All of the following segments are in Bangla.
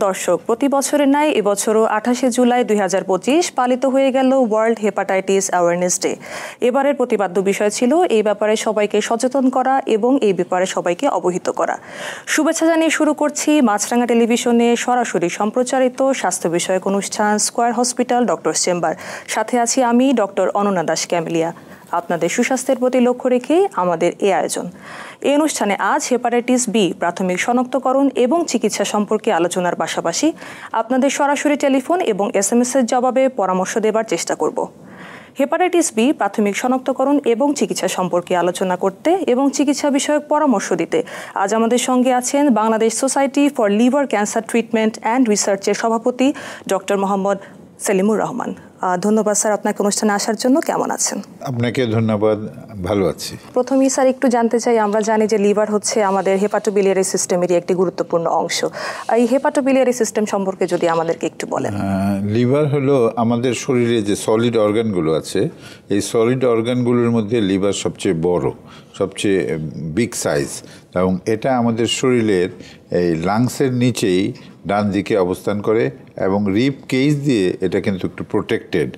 দর্শক, প্রতি বছরের ন্যায় এবছরও 28 জুলাই 2025 পালিত হয়ে গেল ওয়ার্ল্ড হেপাটাইটিস অ্যাওয়ারনেস ডে। এবারের প্রতিপাদ্য বিষয় ছিল এই ব্যাপারে সবাইকে সচেতন করা এবং এই ব্যাপারে সবাইকে অবহিত করা। শুভেচ্ছা জানিয়ে শুরু করছি মাছরাঙা টেলিভিশনে সরাসরি সম্প্রচারিত স্বাস্থ্য বিষয়ক অনুষ্ঠান স্কয়ার হসপিটাল ডক্টরস চেম্বার। সাথে আছি আমি ডক্টর অনন্যা দাস ক্যামেলিয়া। আপনাদের সুস্বাস্থ্যের প্রতি লক্ষ্য রেখে আমাদের এই আয়োজন। এই অনুষ্ঠানে আজ হেপাটাইটিস বি প্রাথমিক শনাক্তকরণ এবং চিকিৎসা সম্পর্কে আলোচনার পাশাপাশি আপনাদের সরাসরি টেলিফোন এবং SMS এর জবাবে পরামর্শ দেবার চেষ্টা করব। হেপাটাইটিস বি প্রাথমিক শনাক্তকরণ এবং চিকিৎসা সম্পর্কে আলোচনা করতে এবং চিকিৎসা বিষয়ক পরামর্শ দিতে আজ আমাদের সঙ্গে আছেন Bangladesh society for liver cancer treatment and রিসার্চের সভাপতি ডক্টর মোহাম্মদ সেলিমুর রহমান। ধন্যবাদ স্যার আপনাকে অনুষ্ঠানে আসার জন্য। কেমন আছেন? আপনাকে ধন্যবাদ, ভালো আছি। প্রথমেই স্যার একটু জানতে চাই, আমরা জানি যে লিভার হচ্ছে আমাদের হেপাটোবিলিয়ারি সিস্টেমেরই একটি গুরুত্বপূর্ণ অংশ। এই হেপাটোবিলিয়ারি সিস্টেম সম্পর্কে যদি আমাদেরকে একটু বলেন। লিভার হলো আমাদের শরীরে যে সলিড অর্গানগুলো আছে, এই সলিড অর্গানগুলোর মধ্যে লিভার সবচেয়ে বড়, সবচেয়ে বিগ সাইজ, এবং এটা আমাদের শরীরের এই লাংসের নিচেই ডান দিকে অবস্থান করে এবং রিব কেজ দিয়ে এটা কিন্তু একটু প্রোটেক্টেড।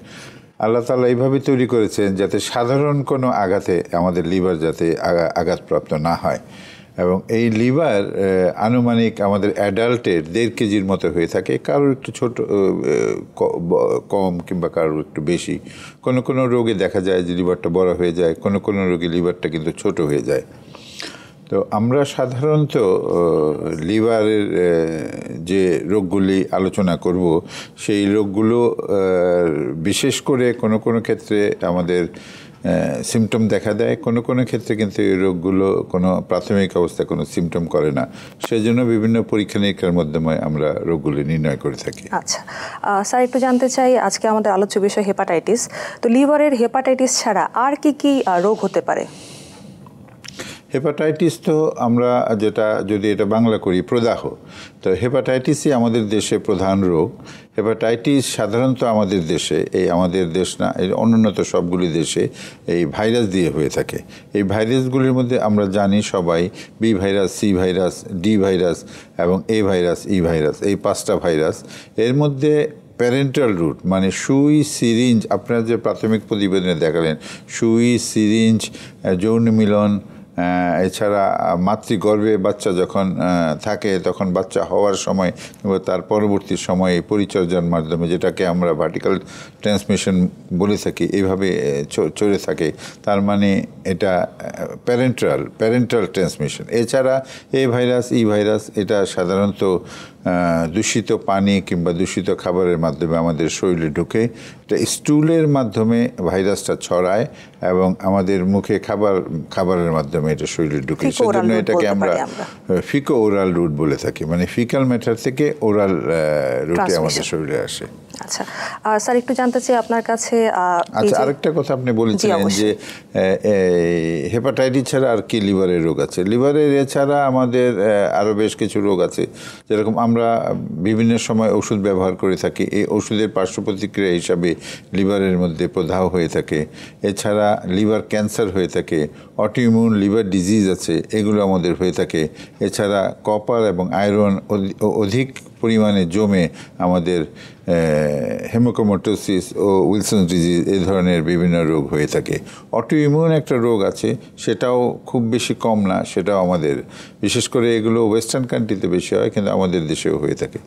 আল্লাহ তাআলা এইভাবে তৈরি করেছেন যাতে সাধারণ কোনো আঘাতে আমাদের লিভার যাতে আঘাতপ্রাপ্ত না হয়। এবং এই লিভার আনুমানিক আমাদের অ্যাডাল্টের 1.5 কেজির মতো হয়ে থাকে, কারোর একটু ছোট কম কিংবা কারোর একটু বেশি। কোনো কোনো রোগে দেখা যায় যে লিভারটা বড় হয়ে যায়, কোনো কোনো রোগে লিভারটা কিন্তু ছোট হয়ে যায়। তো আমরা সাধারণত লিভারের যে রোগগুলি আলোচনা করব, সেই রোগগুলো বিশেষ করে কোনো কোনো ক্ষেত্রে আমাদের সিমটম দেখা দেয়, কোনো কোনো ক্ষেত্রে কিন্তু এই রোগগুলো কোনো প্রাথমিক অবস্থায় কোনো সিমটম করে না। সেজন্য বিভিন্ন পরীক্ষা নিরীক্ষার মাধ্যমে আমরা রোগগুলি নির্ণয় করে থাকি। আচ্ছা স্যার, একটু জানতে চাই, আজকে আমাদের আলোচ্য বিষয় হেপাটাইটিস। তো লিভারের হেপাটাইটিস ছাড়া আর কি কি রোগ হতে পারে? হেপাটাইটিস তো আমরা যেটা যদি এটা বাংলা করি প্রদাহ, তো হেপাটাইটিসই আমাদের দেশে প্রধান রোগ। হেপাটাইটিস সাধারণত আমাদের দেশে, এই আমাদের দেশ না, এর অনুন্নত সবগুলি দেশে এই ভাইরাস দিয়ে হয়ে থাকে। এই ভাইরাসগুলির মধ্যে আমরা জানি সবাই B virus, C virus, D virus এবং এ ভাইরাস, ই ভাইরাস, এই 5টা ভাইরাস। এর মধ্যে প্যারেন্টাল রুট মানে সুই সিরিঞ্জ, আপনারা যে প্রাথমিক প্রতিবেদনে দেখালেন, সুই সিরিঞ্জ, যৌন মিলন, এছাড়া মাতৃগর্ভে বাচ্চা যখন থাকে তখন বাচ্চা হওয়ার সময় কিংবা তার পরবর্তী সময়ে পরিচর্যার মাধ্যমে, যেটাকে আমরা ভার্টিক্যাল ট্রান্সমিশন বলে থাকি, এইভাবে চলে থাকে। তার মানে এটা প্যারেন্টাল ট্রান্সমিশন। এছাড়া এ ভাইরাস, ই ভাইরাস, এটা সাধারণত দূষিত পানি কিংবা দূষিত খাবারের মাধ্যমে আমাদের শরীরে ঢুকে, এটা স্টুলের মাধ্যমে ভাইরাসটা ছড়ায় এবং আমাদের মুখে খাবারের মাধ্যমে এটা শরীরে ঢুকে। সেজন্য এটাকে আমরা ফিকো ওরাল রুট বলে থাকি, মানে ফিকাল ম্যাটার থেকে ওরাল রুটে আমাদের শরীরে আসে। আচ্ছা স্যার, একটু জানতে চাই আপনার কাছে। আচ্ছা, আরেকটা কথা আপনি বলেছিলেন যে হেপাটাইটিস ছাড়া আর কি লিভারের রোগ আছে। লিভারের এছাড়া আমাদের আরও বেশ কিছু রোগ আছে, যেরকম আমরা বিভিন্ন সময় ওষুধ ব্যবহার করে থাকি, এই ওষুধের পার্শ্ব প্রতিক্রিয়া হিসাবে লিভারের মধ্যে প্রদাহ হয়ে থাকে। এছাড়া লিভার ক্যান্সার হয়ে থাকে, অটোইমিউন লিভার ডিজিজ আছে, এগুলো আমাদের হয়ে থাকে। এছাড়া কপার এবং আয়রন অধিক পরিমাণে জমে আমাদের হেমোক্রোমাটোসিস ও উইলসন ডিজিজ, এই ধরনের বিভিন্ন রোগ হয়ে থাকে। অটোইমিউন একটা রোগ আছে, সেটাও খুব বেশি কম না, সেটাও আমাদের, বিশেষ করে এগুলো ওয়েস্টার্ন কান্ট্রিতে বেশি হয় কিন্তু আমাদের দেশেও হয়ে থাকে।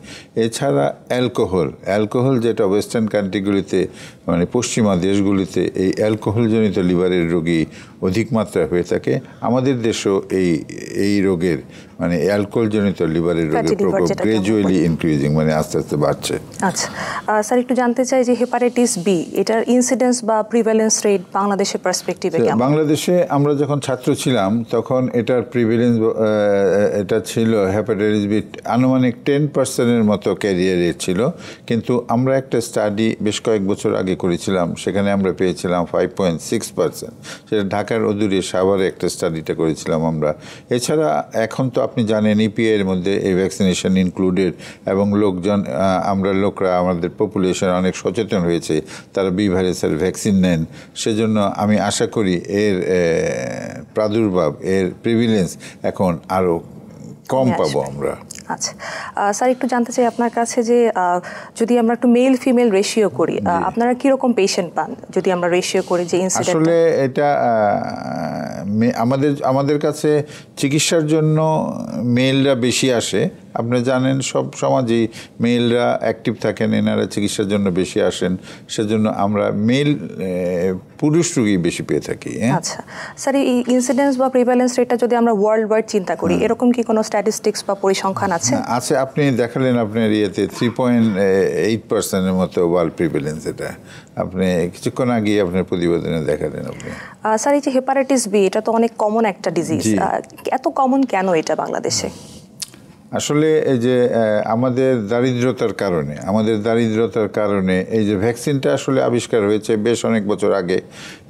এছাড়া অ্যালকোহল যেটা ওয়েস্টার্ন কান্ট্রিগুলিতে মানে পশ্চিমা দেশগুলিতে এই অ্যালকোহলজনিত লিভারের রোগী অধিক মাত্রায় হয়ে থাকে। আমাদের দেশেও এই রোগের মানে অ্যালকোহলজনিত লিভারের রোগের প্রকোপ গ্র্যাজুয়ালি ইনক্রিজিং, মানে আস্তে আস্তে বাড়ছে। আচ্ছা স্যার, একটু জানতে চাই যে হেপাটাইটিস বি, এটার ইনসিডেন্স বা প্রিভ্যালেন্স রেট বাংলাদেশের পার্সপেক্টিভে কেমন? বাংলাদেশে আমরা যখন ছাত্র ছিলাম তখন এটার প্রিভ্যালেন্স এটা ছিল হেপাটাইটিস বি আনুমানিক 10% মতো ক্যারিয়ার রেট ছিল, কিন্তু আমরা একটা স্টাডি বেশ কয়েক বছর আগে করেছিলাম, সেখানে আমরা পেয়েছিলাম 5.6%। সেটা ঢাকার অদূরে সাভারে একটা স্টাডিটা করেছিলাম আমরা। এছাড়া এখন তো আপনি জানেন ইপিআই এর মধ্যে এই ভ্যাকসিনেশন ইনক্লুডেড, এবং লোকরা আমাদের পপুলেশন অনেক সচেতন হয়েছে, তারা বি ভাইরাসের ভ্যাকসিন নেন। সেজন্য আমি আশা করি এর প্রাদুর্ভাব, এর প্রিভিলেন্স এখন আরও কম পাবো আমরা। আচ্ছা স্যার, একটু জানতে চাই আপনার কাছে যে যদি আমরা একটু মেল ফিমেল রেশিও করি, আপনারা কিরকম পেশেন্ট পান যদি আমরা রেশিও করি যে ইনসিডেন্ট? আসলে এটা আমাদের কাছে চিকিৎসার জন্য মেলরা বেশি আসে। আপনি জানেন সব সমাজেই মেলরা অ্যাক্টিভ থাকেন, এনারা চিকিৎসার জন্য বেশি আসেন, সেজন্য আমরা মেল পুরুষ রোগী বেশি পেয়ে থাকি। আচ্ছা স্যার, এই ইনসিডেন্স বা প্রিভ্যালেন্স রেটটা যদি আমরা ওয়ার্ল্ড ওয়াইড চিন্তা করি, এরকম কি কোনো স্ট্যাটিস্টিক্স বা পরিসংখ্যান আছে? আছে, আপনি দেখালেন আপনার ইয়েতে 3.8% মতো ওয়ার্ল্ড প্রিভ্যালেন্স। এটা আপনি কিছুক্ষণ আগে আপনার প্রতিবেদনে দেখালেন আপনি। স্যার, এই যে হেপাটাইটিস বি, এটা তো অনেক কমন একটা ডিজিজ, এত কমন কেন এটা বাংলাদেশে? আসলে এই যে আমাদের দারিদ্রতার কারণে এই যে ভ্যাকসিনটা আসলে আবিষ্কার হয়েছে বেশ অনেক বছর আগে।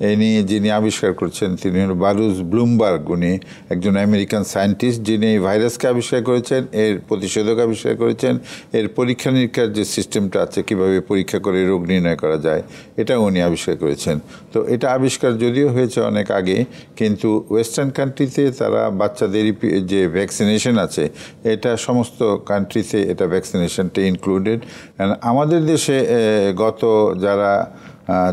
এই নিয়ে যিনি আবিষ্কার করছেন তিনি হল বারুচ ব্লুমবার্গ। উনি একজন আমেরিকান সায়েন্টিস্ট, যিনি এই ভাইরাসকে আবিষ্কার করেছেন, এর প্রতিষেধক আবিষ্কার করেছেন, এর পরীক্ষা নিরীক্ষার যে সিস্টেমটা আছে, কীভাবে পরীক্ষা করে রোগ নির্ণয় করা যায়, এটা উনি আবিষ্কার করেছেন। তো এটা আবিষ্কার যদিও হয়েছে অনেক আগে, কিন্তু ওয়েস্টার্ন কান্ট্রিতে তারা বাচ্চাদের যে ভ্যাকসিনেশন আছে, এটা সমস্ত কান্ট্রিতে এটা ভ্যাকসিনেশনটা ইনক্লুডেড। আমাদের দেশে গত যারা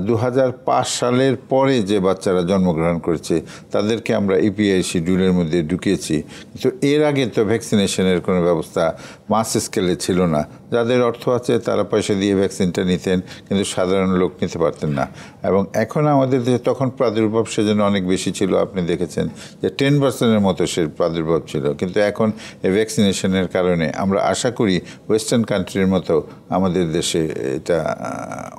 2005 সালের পরে যে বাচ্চারা জন্মগ্রহণ করেছে তাদেরকে আমরা ইপিআই শিডিউলের মধ্যে ঢুকিয়েছি। তো এর আগে তো ভ্যাকসিনেশনের কোনো ব্যবস্থা মাস স্কেলে ছিল না। যাদের অর্থ আছে তারা পয়সা দিয়ে ভ্যাকসিনটা নিতেন, কিন্তু সাধারণ লোক নিতে পারতেন না। এবং এখন আমাদের দেশে তখন প্রাদুর্ভাব সেজন্য অনেক বেশি ছিল। আপনি দেখেছেন যে 10%-এর মতো সে প্রাদুর্ভাব ছিল, কিন্তু এখন এই ভ্যাকসিনেশনের কারণে আমরা আশা করি ওয়েস্টার্ন কান্ট্রির মতো আমাদের দেশে এটা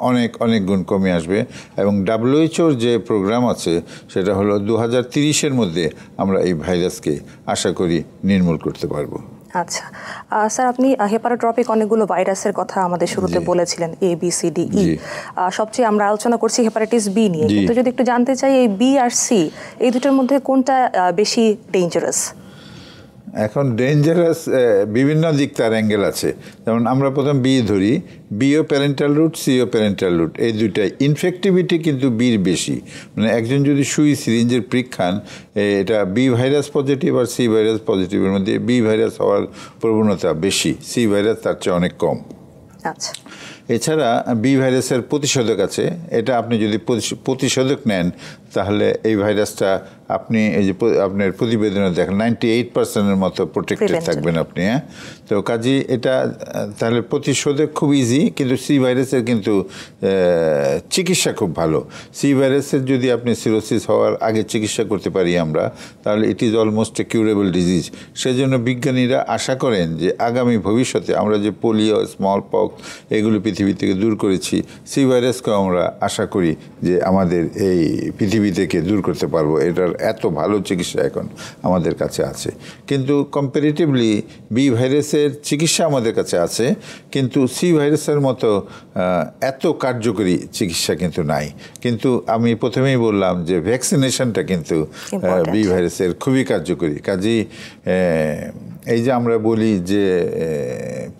অনেক অনেক গুণ কমে আসবে। এবং WHO-র যে প্রোগ্রাম আছে সেটা হলো 2030-এর মধ্যে আমরা এই ভাইরাসকে আশা করি নির্মূল করতে পারবো। আচ্ছা স্যার, আপনি হেপাটোট্রপিক অনেকগুলো ভাইরাসের কথা আমাদের শুরুতে বলেছিলেন, ABCDE। সবচেয়ে আমরা আলোচনা করছি হেপাটাইটিস বি নিয়ে, কিন্তু যদি একটু জানতে চাই এই বি আর সি, এই দুটোর মধ্যে কোনটা বেশি ডেঞ্জারাস? এখন ডেঞ্জারাস বিভিন্ন দিক তার অ্যাঙ্গেল আছে। যেমন আমরা প্রথম বি ধরি, বিও প্যারেন্টাল রুট, সিও প্যারেন্টাল রুট, এই দুইটাই ইনফেক্টিভিটি কিন্তু বির বেশি। মানে একজন যদি সুই সিরিঞ্জের প্রিক খান, এটা বি ভাইরাস পজিটিভ আর সি ভাইরাস পজিটিভের মধ্যে বি ভাইরাস হওয়ার প্রবণতা বেশি, সি ভাইরাস তার চেয়ে অনেক কম। আচ্ছা, এছাড়া বি ভাইরাসের প্রতিষেধক আছে। এটা আপনি যদি প্রতিষেধক নেন তাহলে এই ভাইরাসটা আপনি এই যে আপনার প্রতিবেদনে দেখেন 98%-এর মতো প্রোটেক্টেড থাকবেন আপনি। তো কাজী এটা তাহলে প্রতিষেধক খুব ইজি, কিন্তু সি ভাইরাসের কিন্তু চিকিৎসা খুব ভালো। সি ভাইরাসের যদি আপনি সিরোসিস হওয়ার আগে চিকিৎসা করতে পারি আমরা, তাহলে it is almost A curable disease. সেজন্য বিজ্ঞানীরা আশা করেন যে আগামী ভবিষ্যতে আমরা যে পোলিও, স্মল পক্স এগুলো পৃথিবী থেকে দূর করেছি, সি ভাইরাসকেও আমরা আশা করি যে আমাদের এই পৃথিবী থেকে দূর করতে পারবো। এটার এত ভালো চিকিৎসা এখন আমাদের কাছে আছে। কিন্তু কম্পারেটিভলি বি ভাইরাসের চিকিৎসা আমাদের কাছে আছে, কিন্তু সি ভাইরাসের মতো এত কার্যকরী চিকিৎসা কিন্তু নাই। কিন্তু আমি প্রথমেই বললাম যে ভ্যাকসিনেশনটা কিন্তু বি ভাইরাসের খুবই কার্যকরী। কাজেই এই যে আমরা বলি যে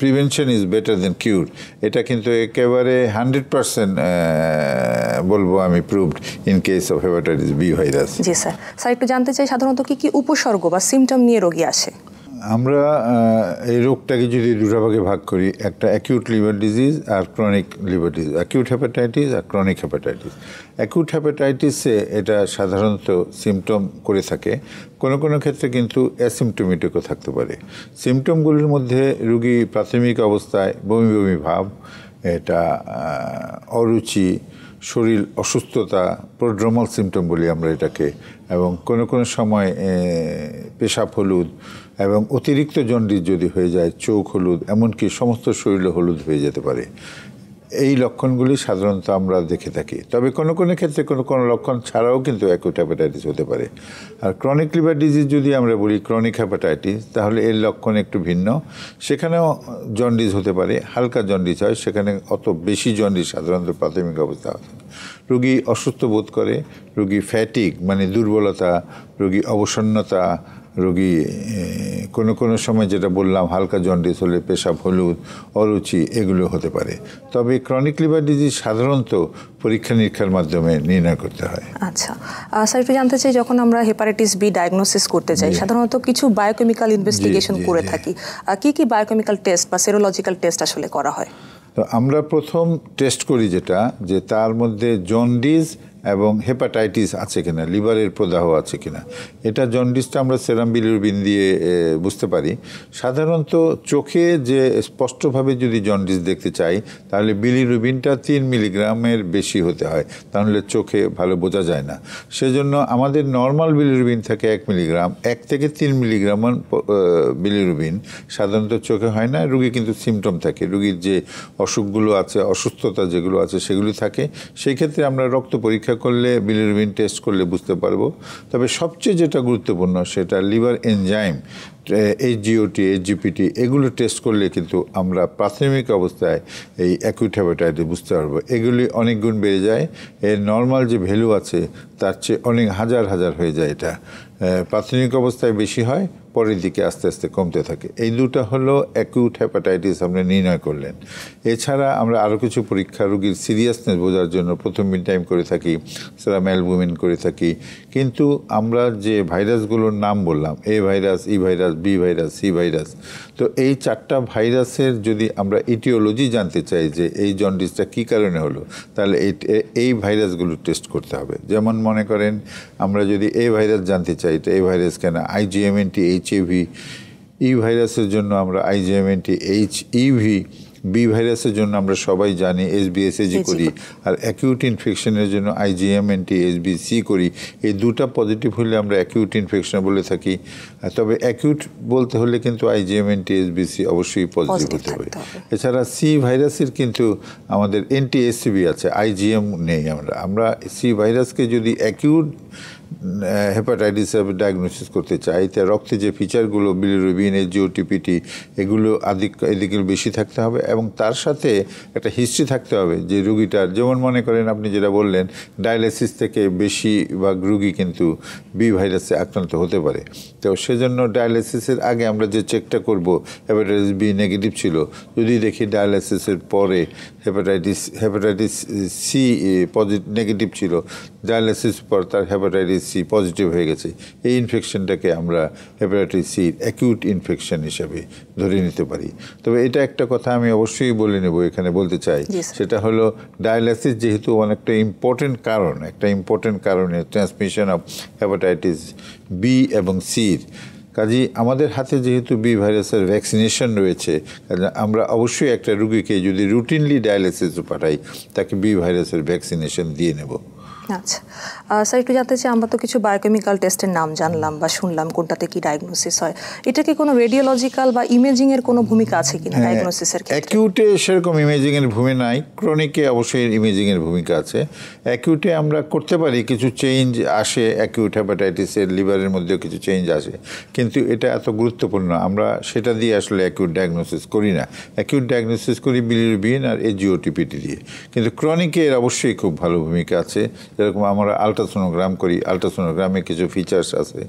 prevention is better than cure, এটা কিন্তু একেবারে 100% বলবো আমি proved in case of hepatitis B virus. জি স্যার। স্যার, একটু জানতে চাই সাধারণত কি কি উপসর্গ বা সিমটম নিয়ে রোগী আসে? আমরা এই রোগটাকে যদি দুটো ভাগে ভাগ করি, একটা অ্যাকিউট লিভার ডিজিজ আর chronic liver disease, acute hepatitis আর ক্রনিক হেপাটাইটিস। অ্যাকিউট হেপাটাইটিসে এটা সাধারণত সিমটম করে থাকে, কোনো কোনো ক্ষেত্রে কিন্তু অ্যাসিমটোমেটিকও থাকতে পারে। সিমটমগুলির মধ্যে রোগী প্রাথমিক অবস্থায় বমি বমি ভাব, এটা অরুচি, শরীর অসুস্থতা, প্রোড্রোমাল সিমটম বলি আমরা এটাকে, এবং কোনো কোনো সময় পেশাব হলুদ, এবং অতিরিক্ত জন্ডিস যদি হয়ে যায় চোখ হলুদ, এমনকি সমস্ত শরীরে হলুদ হয়ে যেতে পারে। এই লক্ষণগুলি সাধারণত আমরা দেখে থাকি। তবে কোনো কোনো ক্ষেত্রে কোনো কোনো লক্ষণ ছাড়াও কিন্তু অ্যাকিউট হেপাটাইটিস হতে পারে। আর ক্রনিক লিভার ডিজিজ যদি আমরা বলি ক্রনিক হেপাটাইটিস, তাহলে এর লক্ষণ একটু ভিন্ন। সেখানেও জন্ডিস হতে পারে, হালকা জন্ডিস হয়, সেখানে অত বেশি জন্ডিস সাধারণত প্রাথমিক অবস্থা হয়। রোগী অসুস্থ বোধ করে, রোগী ফ্যাটিক মানে দুর্বলতা, রোগী অবসন্নতা, রোগী কোনো সময় যেটা বললাম হালকা জন্ডিস হলে পেশাব হলুদ অরুচি এগুলো হতে পারে। তবে ক্রনিক লিভার ডিজিজ সাধারণত পরীক্ষা নিরীক্ষার মাধ্যমে নির্ণয় করতে হয়। আচ্ছা স্যার, একটু জানতে চাই, যখন আমরা হেপাটাইটিস বি ডায়াগনোসিস করতে চাই সাধারণত কিছু বায়োকেমিক্যাল ইনভেস্টিগেশন করে থাকি। কি বায়োকেমিক্যাল টেস্ট বা সেরোলজিক্যাল টেস্ট আসলে করা হয়? তো আমরা প্রথম টেস্ট করি যে তার মধ্যে জন্ডিস এবং হেপাটাইটিস আছে কিনা, লিভারের প্রদাহ আছে কিনা। এটা জন্ডিসটা আমরা সেরাম বিলিরুবিন দিয়ে বুঝতে পারি। সাধারণত চোখে যে স্পষ্টভাবে যদি জন্ডিস দেখতে চাই তাহলে বিলিরুবিনটা 3 মিলিগ্রামের বেশি হতে হয়, তাহলে চোখে ভালো বোঝা যায় না। সেজন্য আমাদের নর্মাল বিলিরুবিন থাকে 1 মিলিগ্রাম, 1 থেকে 3 মিলিগ্রাম বিলিরুবিন সাধারণত চোখে হয় না। রুগী কিন্তু সিমটম থাকে, রুগীর যে অসুখগুলো আছে, অসুস্থতা যেগুলো আছে সেগুলি থাকে। সেই ক্ষেত্রে আমরা রক্ত পরীক্ষা করলে, বিলিরুবিন টেস্ট করলে বুঝতে পারবো। তবে সবচেয়ে যেটা গুরুত্বপূর্ণ সেটা লিভার এনজাইম, এইচজিওটি, এইচজিপিটি এগুলো টেস্ট করলে কিন্তু আমরা প্রাথমিক অবস্থায় এই অ্যাকিউট হেপাটাইটিস বুঝতে পারবো। এগুলি অনেক গুণ বেড়ে যায়, এর নর্মাল যে ভ্যালু আছে তার চেয়ে অনেক হাজার হয়ে যায়। এটা প্রাথমিক অবস্থায় বেশি হয়, পরের দিকে আস্তে আস্তে কমতে থাকে। এই দুটো হলো অ্যাকিউট হেপাটাইটিস আমরা নির্ণয় করলেন। এছাড়া আমরা আরও কিছু পরীক্ষা রোগীর সিরিয়াসনেস বোঝার জন্য প্রথম টাইম করে থাকি, সেরাম অ্যালবুমিন করে থাকি। কিন্তু আমরা যে ভাইরাসগুলোর নাম বললাম, A virus, E virus, B virus, C virus, তো এই 4টা ভাইরাসের যদি আমরা ইটিওলজি জানতে চাই যে এই জন্ডিসটা কী কারণে হলো, তাহলে এই ভাইরাসগুলো টেস্ট করতে হবে। যেমন মনে করেন আমরা যদি এ ভাইরাস জানতে চাই তো এই ভাইরাস কেন, IgM-NT HAV, ই ভাইরাসের জন্য আমরা IgM-NT HEV, বি ভাইরাসের জন্য আমরা সবাই জানি SBSAG করি, আর অ্যাকিউট ইনফেকশনের জন্য IgM-NT HBC করি। এই দুটা পজিটিভ হলে আমরা অ্যাকিউট ইনফেকশন বলে থাকি। তবে অ্যাকিউট বলতে হলে কিন্তু IgM-NT HBC অবশ্যই পজিটিভ হতে হবে। এছাড়া সি ভাইরাসের কিন্তু আমাদের NTSCB আছে, IgM নেই। আমরা সি ভাইরাসকে যদি অ্যাকিউট হেপাটাইটিস ডায়াগনোসিস করতে চাই, তাই রক্তে যে ফিচারগুলো বিলিরুবিন, জিওটিপিটি এগুলো এদিকে বেশি থাকতে হবে, এবং তার সাথে একটা হিস্ট্রি থাকতে হবে যে রুগীটার, যেমন মনে করেন আপনি যেটা বললেন ডায়ালিসিস থেকে বেশিরভাগ রুগী কিন্তু বি ভাইরাসে আক্রান্ত হতে পারে। তো সেজন্য ডায়ালিসিসের আগে আমরা যে চেকটা করব হেপাটাইটিস বি নেগেটিভ ছিল, যদি দেখি ডায়ালিসিসের পরে হেপাটাইটিস সি নেগেটিভ ছিল, ডায়ালিসিস পর তার হেপাটাইটিস সি পজিটিভ হয়ে গেছে, এই ইনফেকশনটাকে আমরা হেপাটাইটিস সির অ্যাকিউট ইনফেকশন হিসাবে ধরে নিতে পারি। তবে এটা একটা কথা আমি অবশ্যই বলে নেব, এখানে বলতে চাই, সেটা হলো ডায়ালিসিস যেহেতু অনেকটা একটা ইম্পর্টেন্ট কারণে ট্রান্সমিশন অফ হেপাটাইটিস বি এবং সির, কাজেই আমাদের হাতে যেহেতু বি ভাইরাসের ভ্যাকসিনেশন রয়েছে, আমরা অবশ্যই একটা রুগীকে যদি রুটিনলি ডায়ালিসিস পাঠাই তাকে বি ভাইরাসের ভ্যাকসিনেশন দিয়ে নেব। আচ্ছা স্যার, একটু জানতে চাই, আমরা তো কিছু বায়োকেমিক্যাল টেস্টের নাম জানলাম বা শুনলাম কোনটাতে কি ডায়াগনোসিস হয়, এটা কি কোনো রেডিওলজিক্যাল বা ইমেজিং এর কোনো ভূমিকা আছে কিনা ডায়াগনোসিসের ক্ষেত্রে? অ্যাকিউটে সেরকম ইমেজিং এর ভূমিকা নাই, ক্রনিকে অবশ্যই ইমেজিং এর ভূমিকা আছে। অ্যাকিউটে আমরা করতে পারি, কিছু চেঞ্জ আসে অ্যাকিউট হেপাটাইটিসের, লিভারের মধ্যেও কিছু চেঞ্জ আসে, কিন্তু এটা এত গুরুত্বপূর্ণ আমরা সেটা দিয়ে আসলে অ্যাকিউট ডায়াগনোসিস করি না। অ্যাকিউট ডায়াগনোসিস করি বিলিরুবিন আর জিওটিপিটি দিয়ে। কিন্তু ক্রনিকে এর অবশ্যই খুব ভালো ভূমিকা আছে। যেরকম আমরা আলট্রাসোনোগ্রাম করি, আলট্রাসোনোগ্রামে কিছু ফিচার্স আছে।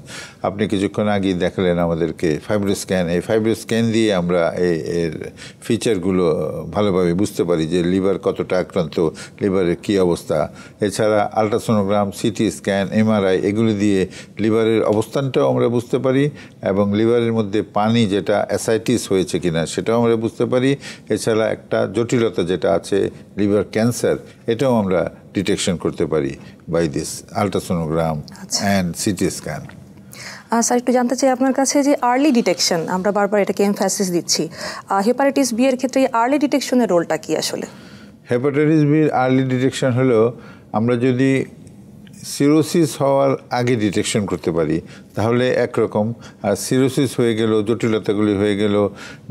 আপনি কিছুক্ষণ আগে দেখালেন আমাদেরকে ফাইব্রোস্ক্যান, এই ফাইব্রোস্ক্যান দিয়ে আমরা এর ফিচারগুলো ভালোভাবে বুঝতে পারি যে লিভার কতটা আক্রান্ত, লিভারের কী অবস্থা। এছাড়া আলট্রাসোনোগ্রাম, সিটি স্ক্যান, MRI এগুলো দিয়ে লিভারের অবস্থানটাও আমরা বুঝতে পারি, এবং লিভারের মধ্যে পানি যেটা অ্যাসাইটিস হয়েছে কিনা সেটাও আমরা বুঝতে পারি। এছাড়া একটা জটিলতা যেটা আছে লিভার ক্যান্সার, এটাও আমরা ডিটেকশন করতে পারি by this ultrasonogram and CT scan. Sir, একটু জানতে চাই আপনার কাছে যে আর্লি ডিটেকশন, আমরা বারবার এটাকে এমফ্যাসিস দিচ্ছি, হেপাটাইটিস বি এর ক্ষেত্রে আর্লি ডিটেকশনের রোলটা কি আসলে? হেপাটাইটিস বির আর্লি ডিটেকশন হলো আমরা যদি সিরোসিস হওয়ার আগে ডিটেকশন করতে পারি তাহলে একরকম, আর সিরোসিস হয়ে গেল, জটিলতাগুলি হয়ে গেল,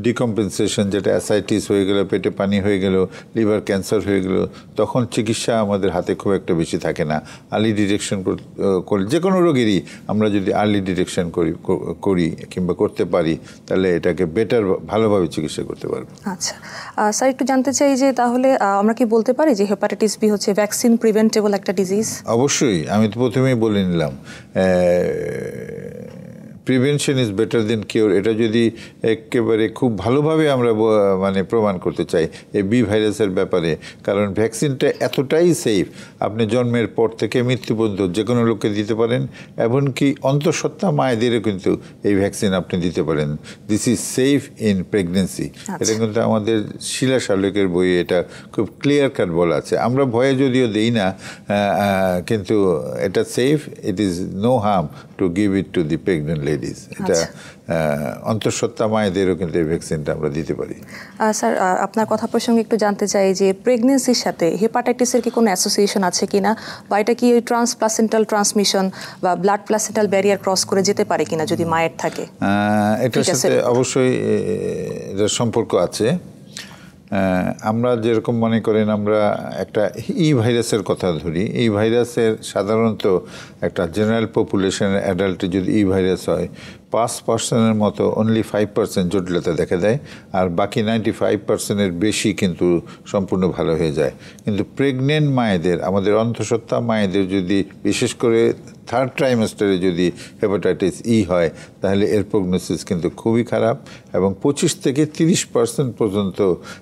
ডিকম্পেনসেশন যেটা অ্যাসাইটিস হয়ে গেল, পেটে পানি হয়ে গেল, লিভার ক্যান্সার হয়ে গেল, তখন চিকিৎসা আমাদের হাতে খুব একটা বেশি থাকে না। আর্লি ডিটেকশন করি যে কোনো রোগেরই আমরা যদি আর্লি ডিটেকশন করি কিংবা করতে পারি তাহলে এটাকে বেটার ভালোভাবে চিকিৎসা করতে পারবো। আচ্ছা স্যার, একটু জানতে চাই যে তাহলে আমরা কি বলতে পারি যে হেপাটাইটিস বি হচ্ছে ভ্যাকসিন প্রিভেন্টেবল একটা ডিজিজ? অবশ্যই, আমি তো প্রথমেই বলে নিলাম prevention is better then cure, এটা যদি একেবারে খুব ভালোভাবে আমরা মানে প্রমাণ করতে চাই এই বি ভাইরাসের ব্যাপারে, কারণ ভ্যাকসিনটা এতটাই সেফ, আপনি জন্মের পর থেকে মৃত্যু পর্যন্ত যে কোনো লোককে দিতে পারেন, এমনকি অন্তঃসত্ত্বা মায়েদেরও কিন্তু এই ভ্যাকসিন আপনি দিতে পারেন। This is safe in pregnancy. এটা কিন্তু আমাদের শিলা শালকের বইয়ে এটা খুব ক্লিয়ার কাট বলা আছে। আমরা ভয়ে যদিও দিই না, কিন্তু এটা safe, it is no harm to give it to the pregnant ladies. এটা অন্তঃসত্ত্বা মায়েদেরও কিন্তু এই ভ্যাকসিনটা আমরা দিতে পারি। স্যার, আপনার কথা প্রসঙ্গে একটু জানতে চাই যে প্রেগনেন্সির সাথে হেপাটাইটিসের কি কোনো অ্যাসোসিয়েশন আছে কিনা, বা এটা কি ওই ট্রান্সপ্লাসেন্টাল ট্রান্সমিশন বা ব্লাড প্লাসেন্টাল ব্যারিয়ার ক্রস করে যেতে পারে কিনা যদি মায়ের থাকে? এটার সাথে অবশ্যই এটার সম্পর্ক আছে। আমরা যেরকম মনে করেন, আমরা একটা ভাইরাসের কথা ধরি, এই ভাইরাসের সাধারণত একটা জেনারেল পপুলেশনের অ্যাডাল্টে যদি ভাইরাস হয় 5% মতো অনলি 5% জটিলতা দেখা দেয়, আর বাকি 95%-এর বেশি কিন্তু সম্পূর্ণ ভালো হয়ে যায়। কিন্তু প্রেগনেন্ট মায়েদের, আমাদের অন্তঃসত্ত্বা মায়েদের যদি বিশেষ করে থার্ড ট্রাইমেস্টারে যদি হেপাটাইটিস হয়, তাহলে এর প্রগনোসিস কিন্তু খুবই খারাপ এবং 25 থেকে 30% পর্যন্ত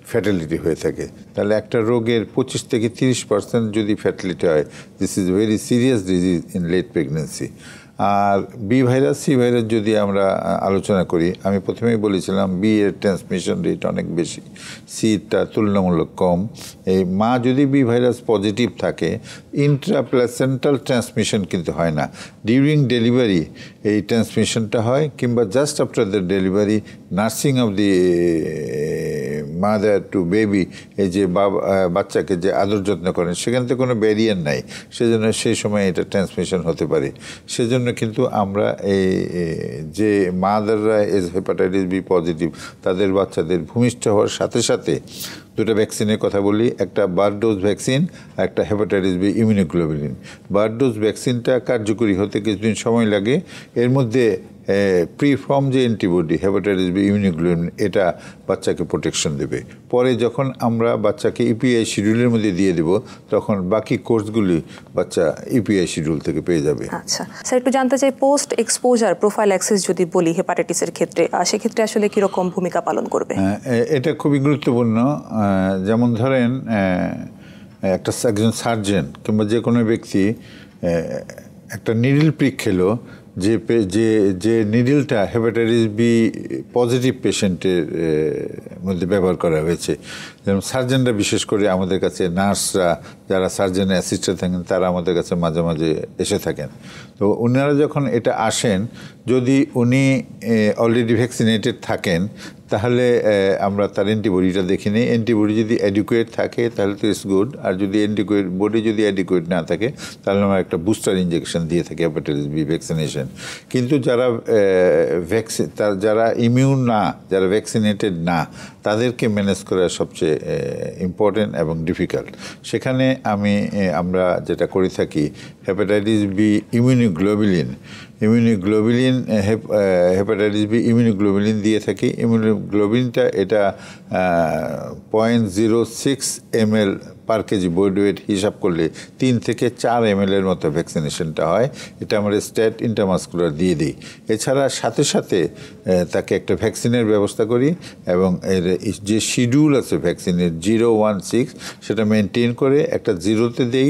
ফ্যাটালিটি হয়ে থাকে। তাহলে একটা রোগের 25 থেকে 30% যদি ফ্যাটালিটি হয়, this is very serious disease in late pregnancy. আর বি ভাইরাস, সি ভাইরাস যদি আমরা আলোচনা করি, আমি প্রথমেই বলেছিলাম বি এর ট্রান্সমিশন রেট অনেক বেশি, সিটা তুলনামূলক কম। এই মা যদি বি ভাইরাস পজিটিভ থাকে, ইন্ট্রাপ্লাসেন্টাল ট্রান্সমিশন কিন্তু হয় না। ডিউরিং ডেলিভারি এই ট্রান্সমিশনটা হয়, কিংবা just after the delivery, nursing of the mother to baby, এই যে বাচ্চাকে যে আদর যত্ন করেন, সেখান থেকে কোনো ব্যারিয়ার নাই, সেজন্য সেই সময় এটা ট্রান্সমিশন হতে পারে। সেজন্য কিন্তু আমরা এই যে মাদাররা হেপাটাইটিস বি পজিটিভ, তাদের বাচ্চাদের ভূমিষ্ঠ হওয়ার সাথে সাথে দুটো ভ্যাকসিনের কথা বলি, একটা বার্ড ডোজ ভ্যাকসিন, একটা hepatitis B immunoglobulin. Birth dose ভ্যাকসিনটা কার্যকরী হতে কিছুদিন সময় লাগে। এর মধ্যে প্রিফর্ম যে অ্যান্টিবডি হেপাটাইটিস বি ইমিউনোগ্লোবুলিন, এটা বাচ্চাকে প্রোটেকশন দেবে। পরে যখন আমরা বাচ্চাকে ইপিআই শিডিউলের মধ্যে দিয়ে দেব, তখন বাকি কোর্সগুলি বাচ্চা ইপিআই শিডিউল থেকে পেয়ে যাবে। আচ্ছা স্যার, একটু জানতে চাই পোস্ট এক্সপোজার প্রোফাইল্যাক্সিস যদি বলি হেপাটাইটিসের ক্ষেত্রে, সেক্ষেত্রে আসলে কীরকম ভূমিকা পালন করবে? এটা খুবই গুরুত্বপূর্ণ। যেমন ধরেন, একজন সার্জন কিংবা যে কোনো ব্যক্তি একটা নিডল প্রিক খেলো, যে নিডলটা হেপাটাইটিস বি পজিটিভ পেশেন্টের মধ্যে ব্যবহার করা হয়েছে। যেমন সার্জনরা, বিশেষ করে আমাদের কাছে নার্সরা যারা সার্জনের অ্যাসিস্ট্যান্ট থাকেন, তারা আমাদের কাছে মাঝে মাঝে এসে থাকেন। তো ওনারা যখন এটা আসেন, যদি উনি অলরেডি ভ্যাকসিনেটেড থাকেন, তাহলে আমরা তার অ্যান্টিবডিটা দেখে নিই। অ্যান্টিবডি যদি অ্যাডিকুয়েট থাকে তাহলে তো ইটস গুড, আর যদি বডি যদি অ্যাডিকুয়েট না থাকে, তাহলে আমরা একটা বুস্টার ইঞ্জেকশন দিয়ে থাকি, হেপাটাইটিস বি ভ্যাকসিনেশন। কিন্তু যারা ইমিউন না, যারা ভ্যাকসিনেটেড না, তাদেরকে ম্যানেজ করা সবচেয়ে ইম্পর্টেন্ট এবং ডিফিকাল্ট। সেখানে আমরা যেটা করে থাকি, hepatitis B immunoglobulin hepatitis B immunoglobulin দিয়ে থাকি। ইমিউনোগ্লোবুলিনটা এটা 0.06 ml per KG body weight হিসাব করলে 3 থেকে 4 ml এর মতো ভ্যাকসিনেশনটা হয়। এটা আমরা স্ট্যাট ইন্টারমাসকুলার দিয়ে দিই। এছাড়া সাথে সাথে তাকে একটা ভ্যাকসিনের ব্যবস্থা করি, এবং এর যে শিডিউল আছে ভ্যাকসিনের 016, সেটা মেনটেন করে একটা 0-তে দেই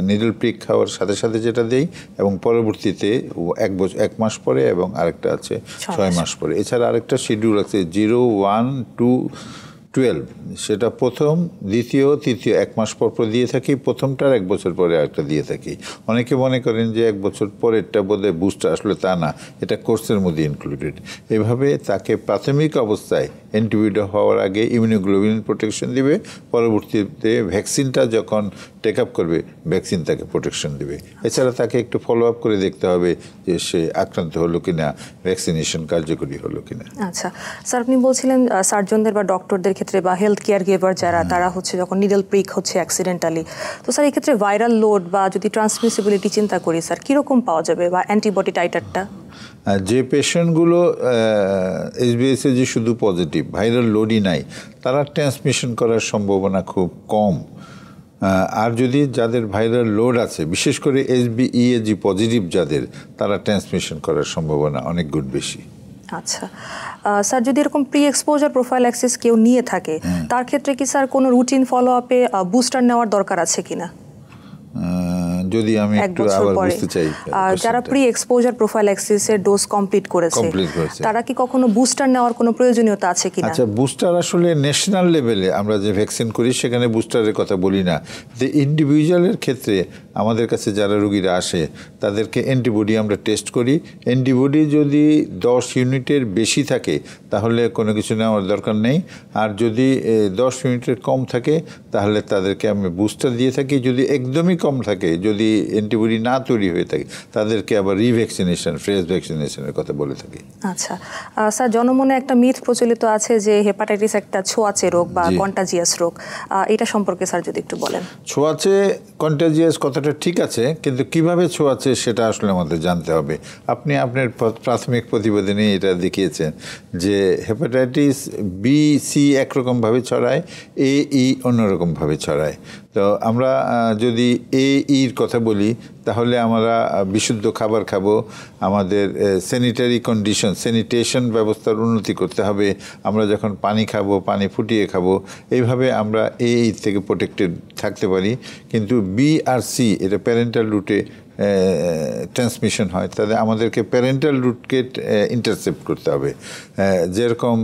নিডল প্রিক খাওয়ার সাথে সাথে যেটা দেই, এবং পরবর্তীতে 1 মাস পরে, এবং আরেকটা আছে 6 মাস পরে। এছাড়া আরেকটা শিডিউল আছে 0, 1, 2, 12, সেটা প্রথম, দ্বিতীয়, তৃতীয় 1 মাস পর দিয়ে থাকি। প্রথমটার 1 বছর পরে আরেকটা দিয়ে থাকি। অনেকে মনে করেন যে 1 বছর পরেরটা বোধহয় বুস্টার, আসলে তা না, এটা কোর্সের মধ্যে ইনক্লুডেড। এভাবে তাকে প্রাথমিক অবস্থায় অ্যান্টিবডি হওয়ার আগে ইমিউনোগ্লোবুলিন প্রোটেকশন দিবে, পরবর্তীতে ভ্যাকসিনটা যখন টেক আপ করবে, ভ্যাকসিন তাকে প্রোটেকশন দেবে। এছাড়া তাকে একটু ফলো আপ করে দেখতে হবে যে সে আক্রান্ত হলো কিনা, ভ্যাকসিনেশন কার্যকরী হলো কিনা। আচ্ছা স্যার, আপনি বলছিলেন সার্জনদের বা ডক্টরদের ক্ষেত্রে বা হেলথ কেয়ার গিভার যারা, তারা হচ্ছে যখন নিডল প্রিক হচ্ছে অ্যাক্সিডেন্টালি, তো স্যার এই ক্ষেত্রে ভাইরাল লোড বা যদি ট্রান্সমিসিবিলিটি চিন্তা করি স্যার, কীরকম পাওয়া যাবে, বা অ্যান্টিবডি টাইটারটা? যে পেশেন্টগুলো এইচবিএসে যে শুধু পজিটিভ, ভাইরাল লোডই নাই, তারা ট্রান্সমিশন করার সম্ভাবনা খুব কম। আর যদি যাদের ভাইরাল লোড আছে, বিশেষ করে HBeAg পজিটিভ যাদের, তারা ট্রান্সমিশন করার সম্ভাবনা অনেক গুণ বেশি। আচ্ছা স্যার, যদি এরকম প্রি এক্সপোজার প্রোফাইল্যাক্সিস কেউ নিয়ে থাকে, তার ক্ষেত্রে কি স্যার কোনো রুটিন ফলো আপে বুস্টার নেওয়ার দরকার আছে কিনা? যদি আমি একটু আবার বুঝতে চাই, যারা প্রি এক্সপোজার প্রোফাইল্যাক্সিস এর ডোজ কমপ্লিট করেছে তারা কি কখনো বুস্টার নেওয়ার কোনো প্রয়োজনীয়তা আছে কিনা? আচ্ছা, বুস্টার আসলে ন্যাশনাল লেভেলে আমরা যে ভ্যাকসিন করি সেখানে বুস্টারের কথা বলি না। যে ইন্ডিভিজুয়ালের ক্ষেত্রে আমাদের কাছে যারা রোগীরা আসে তাদেরকে অ্যান্টিবডি আমরা টেস্ট করি। অ্যান্টিবডি যদি 10 ইউনিটের বেশি থাকে তাহলে কোনো কিছু নেওয়ার দরকার নেই, আর যদি 10 ইউনিটের কম থাকে তাহলে তাদেরকে আমি বুস্টার দিয়ে থাকি। যদি একদমই কম থাকে, যদি অ্যান্টিবডি না তৈরি হয়ে থাকে, তাদেরকে আবার রিভ্যাকসিনেশন, ফ্রেশ ভ্যাকসিনেশনের কথা বলে থাকি। আচ্ছা স্যার, জনমনে একটা মিথ প্রচলিত আছে যে হেপাটাইটিস একটা ছোঁয়াচে রোগ বা কন্টাজিয়াস রোগ, এটা সম্পর্কে স্যার যদি একটু বলেন। ছোঁয়াচে কন্টাজিয়াস কথাটা ঠিক আছে, কিন্তু কিভাবে ছোঁয়াচে সেটা আসলে আমাদের জানতে হবে। আপনি আপনার প্রাথমিক প্রতিবেদনে এটা দেখিয়েছেন যে হেপাটাইটিস বি, সি একরকমভাবে ছড়ায়, এই অন্যরকমভাবে ছড়ায়। তো আমরা যদি এর কথা বলি তাহলে আমরা বিশুদ্ধ খাবার খাবো, আমাদের স্যানিটারি কন্ডিশন, স্যানিটেশন ব্যবস্থার উন্নতি করতে হবে। আমরা যখন পানি খাবো, পানি ফুটিয়ে খাবো, এইভাবে আমরা এই থেকে প্রোটেক্টেড থাকতে পারি। কিন্তু বি আর সি এটা প্যারেন্টাল রুটে ট্রান্সমিশন হয়, তাহলে আমাদেরকে প্যারেন্টাল রুটকে ইন্টারসেপ্ট করতে হবে। যেরকম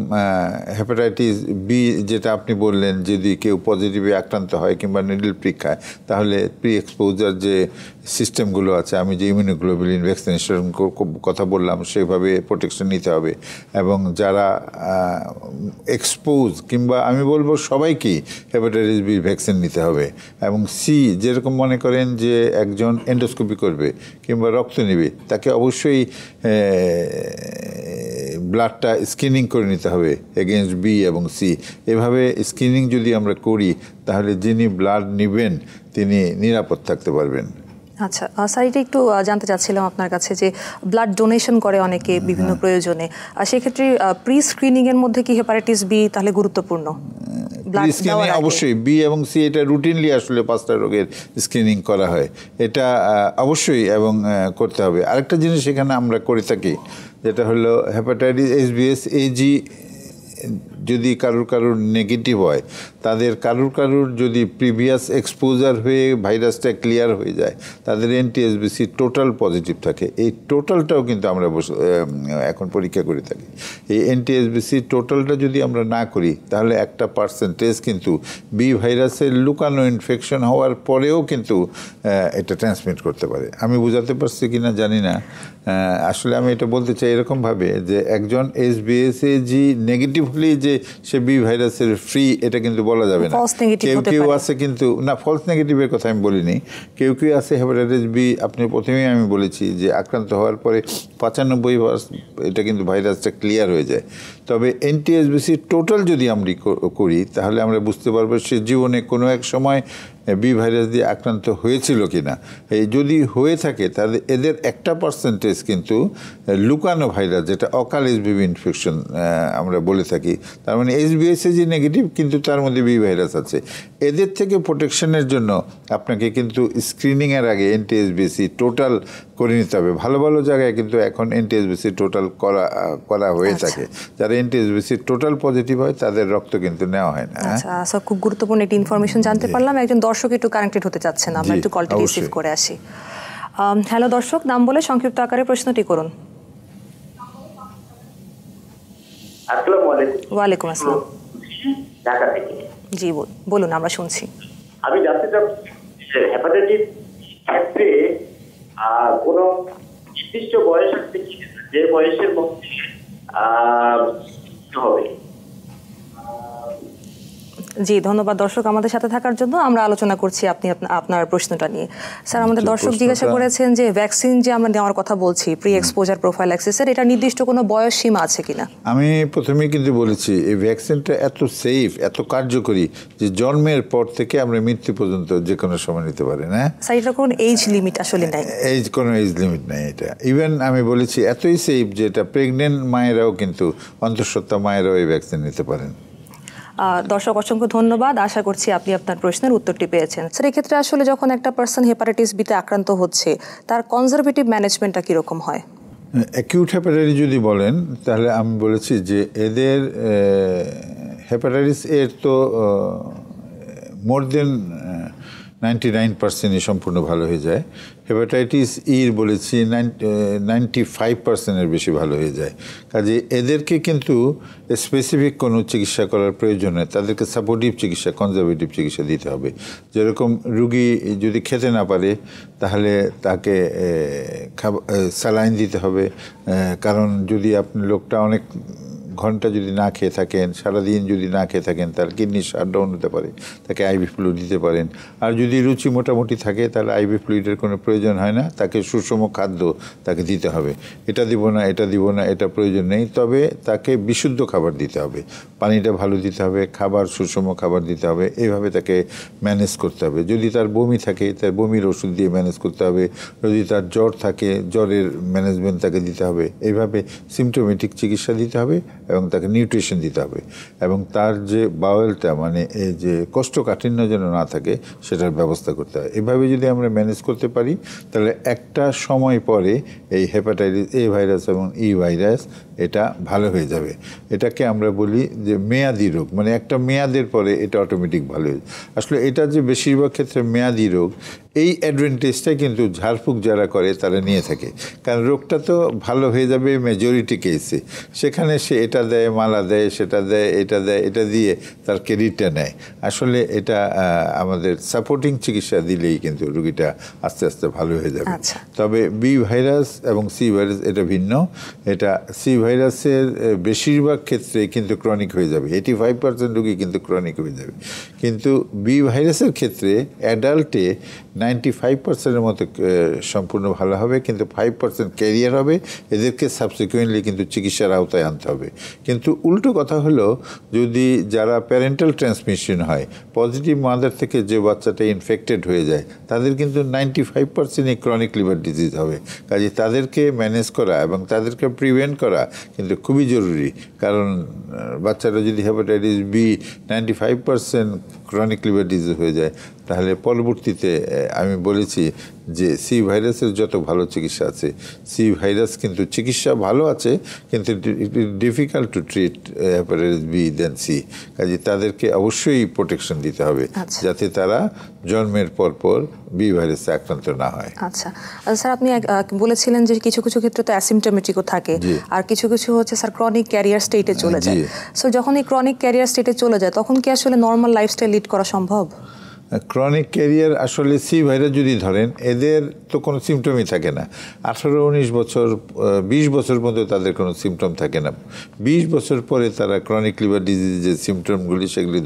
হেপাটাইটিস বি যেটা আপনি বললেন, যদি কেউ পজিটিভে আক্রান্ত হয় কিংবা নিডল প্রিক খায়, তাহলে প্রি এক্সপোজার যে সিস্টেমগুলো আছে, আমি যে ইমিউনোগ্লোবুলিন ভ্যাকসিনেশন কথা বললাম, সেভাবে প্রোটেকশন নিতে হবে। এবং যারা এক্সপোজ, কিংবা আমি বলবো সবাইকেই হেপাটাইটিস বি ভ্যাকসিন নিতে হবে। এবং সি, যেরকম মনে করেন যে একজন এন্ডোস্কোপি করবে কিংবা রক্ত নেবে, তাকে অবশ্যই ব্লাডটা স্ক্রিনিং করে নিতে হবে এগেনস্ট বি এবং সি। এভাবে স্ক্রিনিং যদি আমরা করি তাহলে যিনি ব্লাড নেবেন তিনি নিরাপদ থাকতে পারবেন। আচ্ছা স্যার, এটা একটু জানতে চাচ্ছিলাম আপনার কাছে যে ব্লাড ডোনেশন করে অনেকে বিভিন্ন প্রয়োজনে, আর সেক্ষেত্রে প্রি স্ক্রিনিং এর মধ্যে কি হেপাটাইটিস বি তাহলে গুরুত্বপূর্ণ? স্ক্রিনিং অবশ্যই বি এবং সি এটা রুটিনলি আসলে 5টা রোগের স্ক্রিনিং করা হয়, এটা অবশ্যই এবং করতে হবে। আরেকটা জিনিস এখানে আমরা করে থাকি, যেটা হলো হেপাটাইটিস HBsAg যদি কারুর নেগেটিভ হয়, তাদের কারুর যদি প্রিভিয়াস এক্সপোজার হয়ে ভাইরাসটা ক্লিয়ার হয়ে যায়, তাদের NTSBC টোটাল পজিটিভ থাকে। এই টোটালটাও কিন্তু আমরা এখন পরীক্ষা করে থাকি। এই NTSBC টোটালটা যদি আমরা না করি তাহলে একটা পার্সেন্টেজ কিন্তু বি ভাইরাসের লুকানো ইনফেকশন হওয়ার পরেও কিন্তু এটা ট্রান্সমিট করতে পারে। আমি বোঝাতে পারছি কিনা জানি না। আসলে আমি এটা বলতে চাই এরকমভাবে যে একজন HBsAg নেগেটিভ হলেই যে সে বি ভাইরাসের ফ্রি, এটা কিন্তু বলা যাবে না। কেউ আছে কিন্তু না, ফলস নেগেটিভের কথা আমি বলিনি। কেউ আছে হেপাটাইটিস বি, আপনি প্রথমেই আমি বলেছি যে আক্রান্ত হওয়ার পরে 95% এটা কিন্তু ভাইরাসটা ক্লিয়ার হয়ে যায়। তবে NTSBC টোটাল যদি আমরা করি তাহলে আমরা বুঝতে পারবো সে জীবনে কোনো এক সময় বি ভাইরাস দিয়ে আক্রান্ত হয়েছিল কিনা। এই যদি হয়ে থাকে তাহলে এদের একটা পার্সেন্টেজ কিন্তু লুকানো ভাইরাস, যেটা অকাল HBV ইনফেকশন আমরা বলে থাকি, তার মানে HBsAg নেগেটিভ কিন্তু তার মধ্যে বি ভাইরাস আছে। এদের থেকে প্রোটেকশনের জন্য আপনাকে কিন্তু স্ক্রিনিংয়ের আগে NTSBC টোটাল করে নিতে হবে। ভালো ভালো জায়গায় কিন্তু এখন NTSBC টোটাল করা হয়ে থাকে। যারা NTSBC টোটাল পজিটিভ হয় তাদের রক্ত কিন্তু নেওয়া হয় না। আচ্ছা, খুব গুরুত্বপূর্ণ একটি ইনফরমেশন জানতে পারলাম। একজন দর্শক একটু কানেক্টেড হতে চাচ্ছেন, আমরা একটু কলটি রিসিভ করে আসি। হ্যালো দর্শক, নাম বলে সংক্ষিপ্ত আকারে প্রশ্নটি করুন। আসসালামু আলাইকুম। ওয়ালাইকুম আসসালাম। ঢাকা থেকে। জি বলুন, আমরা শুনছি। আমি জানতে চাচ্ছি হেপাটাইটিস ক্ষেত্রে কোনো নির্দিষ্ট বয়স আছে কি, যে বয়সের মধ্যে হবে? জি ধন্যবাদ দর্শক আমাদের সাথে থাকার জন্য। আমরা আলোচনা করছি আপনি আপনার প্রশ্নটা নিয়ে। স্যার, আমাদের দর্শক জিজ্ঞাসা করেছেন যে ভ্যাকসিন যে আমরা নেওয়ার কথা বলছি প্রি এক্সপোজার প্রোফাইল্যাক্সিসের, এটা নির্দিষ্ট কোনো বয়স সীমা আছে কিনা? আমি প্রথমেই কিন্তু বলেছি এই ভ্যাকসিনটা এত সেফ, এত কার্যকরী যে জন্মের পর থেকে আমরা মৃত্যু পর্যন্ত যে কোনো সময় নিতে পারি না। স্যার, এটা কোনো এজ লিমিট আসলে নাই? কোনো এজ লিমিট নেই এটা। ইভেন আমি বলেছি এতই সেফ যে এটা প্রেগনেন্ট মায়েরাও কিন্তু, অন্তঃসত্ত্বা মায়েরাও এই ভ্যাকসিন নিতে পারেন। দর্শক অসংখ্য ধন্যবাদ। আশা করছি আপনি আপনার প্রশ্নের উত্তরটি পেয়েছেন। স্যার, এক্ষেত্রে আসলে যখন একটা পার্সন হেপাটাইটিস বিতে আক্রান্ত হচ্ছে, তার কনজারভেটিভ ম্যানেজমেন্টটা কীরকম হয়? অ্যাকিউট হেপাটাইটিস যদি বলেন, তাহলে আমি বলেছি যে এদের হেপাটাইটিস এর তো মোর দেন 99%ই সম্পূর্ণ ভালো হয়ে যায়। হেপাটাইটিস ইর বলেছি 95%-এর বেশি ভালো হয়ে যায়। কাজে এদেরকে কিন্তু স্পেসিফিক কোনো চিকিৎসা করার প্রয়োজন নেই, তাদেরকে সাপোর্টিভ চিকিৎসা, কনজারভেটিভ চিকিৎসা দিতে হবে। যেরকম রুগী যদি খেতে না পারে, তাহলে তাকে স্যালাইন দিতে হবে। কারণ যদি আপনি লোকটা অনেক ঘন্টা যদি না খেয়ে থাকেন, সারাদিন যদি না খেয়ে থাকেন, তার কিডনি শাটডাউন হতে পারে, তাকে আইভি ফ্লুইড দিতে পারেন। আর যদি রুচি মোটামুটি থাকে, তাহলে আইভি ফ্লুইডের কোনো প্রয়োজন হয় না, তাকে সুষম খাদ্য তাকে দিতে হবে। এটা দিব না, এটা দিব না, এটা প্রয়োজন নেই। তবে তাকে বিশুদ্ধ খাবার দিতে হবে, পানিটা ভালো দিতে হবে, খাবার সুষম খাবার দিতে হবে। এইভাবে তাকে ম্যানেজ করতে হবে। যদি তার বমি থাকে, তার বমির ওষুধ দিয়ে ম্যানেজ করতে হবে। যদি তার জ্বর থাকে, জ্বরের ম্যানেজমেন্ট তাকে দিতে হবে। এইভাবে সিমটোমেটিক চিকিৎসা দিতে হবে এবং তাকে নিউট্রিশন দিতে হবে। এবং তার যে বাওয়েলটা, মানে এই যে কোষ্ঠকাঠিন্য যেন না থাকে, সেটার ব্যবস্থা করতে হবে। এভাবে যদি আমরা ম্যানেজ করতে পারি, তাহলে একটা সময় পরে এই হেপাটাইটিস এ ভাইরাস এবং ই ভাইরাস এটা ভালো হয়ে যাবে। এটাকে আমরা বলি যে মেয়াদি রোগ, মানে একটা মেয়াদের পরে এটা অটোমেটিক ভালো হয়ে যায়। আসলে এটা যে বেশিরভাগ ক্ষেত্রে মেয়াদি রোগ, এই অ্যাডভান্টেজটাই কিন্তু ঝাড়ফুঁক যারা করে তারা নিয়ে থাকে। কারণ রোগটা তো ভালো হয়ে যাবে মেজরিটি কেসে, সেখানে সে এটা দেয়, মালা দেয়, সেটা দেয়, এটা দেয়, এটা দিয়ে তার ক্রেডিটটা নেয়। আসলে এটা আমাদের সাপোর্টিং চিকিৎসা দিলেই কিন্তু রোগীটা আস্তে আস্তে ভালো হয়ে যাবে। তবে বি ভাইরাস এবং সি ভাইরাস এটা ভিন্ন। এটা সি ভাইরাসের বেশিরভাগ ক্ষেত্রে কিন্তু ক্রনিক হয়ে যাবে, 85% রোগী কিন্তু ক্রনিক হয়ে যাবে। কিন্তু বি ভাইরাসের ক্ষেত্রে অ্যাডাল্টে 95%-এর মতো সম্পূর্ণ ভালো হবে, কিন্তু 5% ক্যারিয়ার হবে। এদেরকে সাবসিকুয়েন্টলি কিন্তু চিকিৎসার আওতায় আনতে হবে। কিন্তু উল্টো কথা হলো, যদি যারা প্যারেন্টাল ট্রান্সমিশন হয়, পজিটিভ মাদার থেকে যে বাচ্চাটা ইনফেক্টেড হয়ে যায়, তাদের কিন্তু 95%-ই ক্রনিক লিভার ডিজিজ হবে। কাজে তাদেরকে ম্যানেজ করা এবং তাদেরকে প্রিভেন্ট করা কিন্তু খুবই জরুরি। কারণ বাচ্চারা যদি hepatitis B 95% chronic liver disease হয়ে যায়, তাহলে পরবর্তীতে আমি বলেছি যে সি ভাইরাসের যত ভালো চিকিৎসা আছে, সি ভাইরাস কিন্তু চিকিৎসা ভালো আছে, কিন্তু difficult to treat hepatitis B then C. কাজে তাদেরকে অবশ্যই প্রোটেকশন দিতে হবে, যাতে তারা জন্মের পর বি ভাইরাসে আক্রান্ত না হয়। আচ্ছা স্যার, আপনি বলেছিলেন যে কিছু কিছু ক্ষেত্রে তো অ্যাসিমটোমেটিকও থাকে, আর কিছু কিছু হচ্ছে স্যার ক্রনিক ক্যারিয়ার স্টেটে চলে যায়। সো যখন এই ক্রনিক ক্যারিয়ার স্টেটে চলে যায়, তখন কি আসলে নর্মাল লাইফস্টাইল লিড করা সম্ভব? ক্রনিক ক্যারিয়ার আসলে সি ভাইরাস যদি ধরেন, এদের তো কোনো সিমটমই থাকে না। 18-19 বছর 20 বছর পর্যন্ত তাদের কোনো সিমটম থাকে না। 20 বছর পরে তারা ক্রনিক লিভার ডিজিজের যে সিমটমগুলি সেগুলি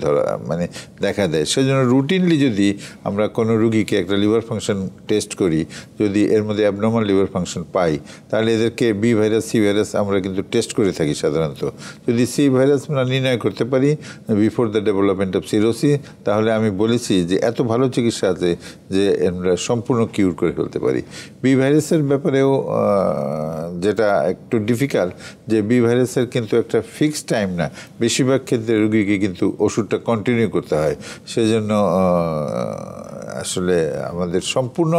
মানে দেখা দেয়। সেজন্য রুটিনলি যদি আমরা কোনো রুগীকে একটা লিভার ফাংশন টেস্ট করি, যদি এর মধ্যে অ্যাবনর্মাল লিভার ফাংশন পাই, তাহলে এদেরকে বি ভাইরাস, সি ভাইরাস আমরা কিন্তু টেস্ট করে থাকি সাধারণত। যদি সি ভাইরাস আমরা নির্ণয় করতে পারি before the development of cirrhosis, তাহলে আমি বলেছি যে এত ভালো চিকিৎসা আছে যে আমরা সম্পূর্ণ কিউর করে ফেলতে পারি। বি ভাইরাসের ব্যাপারেও যেটা একটু ডিফিকাল্ট, যে বি ভাইরাসের কিন্তু একটা ফিক্সড টাইম না, বেশিরভাগ ক্ষেত্রে রোগীকে কিন্তু ওষুধটা কন্টিনিউ করতে হয়। সেজন্য আসলে আমাদের সম্পূর্ণ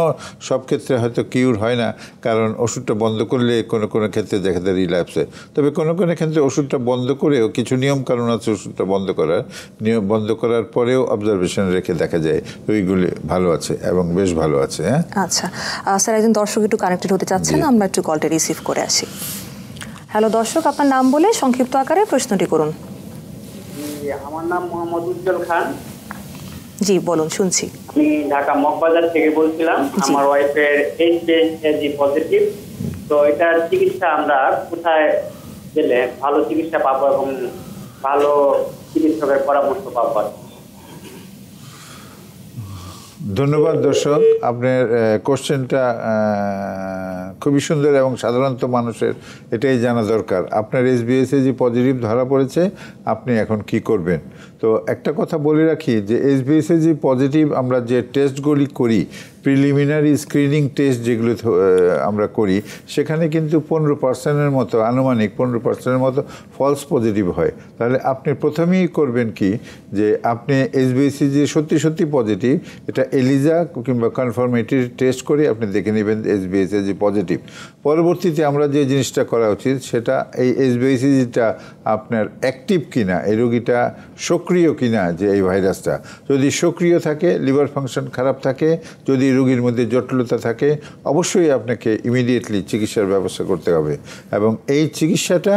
সব ক্ষেত্রে হয়তো কিউর হয় না, কারণ ওষুধটা বন্ধ করলে কোনো কোনো ক্ষেত্রে দেখা যায় রিল্যাপস হয়। তবে কোনো কোনো ক্ষেত্রে ওষুধটা বন্ধ করেও কিছু নিয়ম কারণ আছে, ওষুধটা বন্ধ করার পরেও অবজারভেশন রেখে দেখা যায় ওইগুলি ভালো আছে এবং বেশ ভালো আছে। আচ্ছা স্যার, একজন দর্শক একটু কানেক্টেড হতে চাচ্ছেন, আমরা একটু কলটা রিসিভ করে আসি। হ্যালো দর্শক, আপনার নাম বলে সংক্ষিপ্ত আকারে প্রশ্নটি করুন। আমার নাম মোহাম্মদ উজ্জ্বল খান। জি বলুন, শুনছি। আমি ঢাকা মগবাজার থেকে বলছিলাম। আমার ওয়াইফের এইচআইভি পজিটিভ, তো এটার চিকিৎসা আমরা কোথায় গেলে ভালো চিকিৎসা পাবো এবং ভালো চিকিৎসকের পরামর্শ পাবো? ধন্যবাদ দর্শক, আপনার কোশ্চেনটা খুবই সুন্দর এবং সাধারণত মানুষের এটাই জানা দরকার। আপনার এইচবিএসএজি পজিটিভ ধরা পড়েছে, আপনি এখন কি করবেন? তো একটা কথা বলে রাখি যে এইচবিএসএজি পজিটিভ আমরা যে টেস্টগুলি করি, প্রিলিমিনারি স্ক্রিনিং টেস্ট যেগুলো আমরা করি সেখানে কিন্তু 15% মতো, আনুমানিক 15% মতো ফলস পজিটিভ হয়। তাহলে আপনি প্রথমেই করবেন কি, যে আপনি HbA1c সত্যি সত্যি পজিটিভ, এটা এলিজা কিংবা কনফার্মেটরি টেস্ট করে আপনি দেখে নেবেন HbA1c পজিটিভ। পরবর্তীতে আমরা যে জিনিসটা করা উচিত সেটা এই HbA1cটা আপনার অ্যাক্টিভ কিনা, এই রোগীটা সক্রিয় কিনা, যে এই ভাইরাসটা যদি সক্রিয় থাকে, লিভার ফাংশন খারাপ থাকে, যদি রোগীর মধ্যে জটিলতা থাকে, অবশ্যই আপনাকে ইমিডিয়েটলি চিকিৎসার ব্যবস্থা করতে হবে। এবং এই চিকিৎসাটা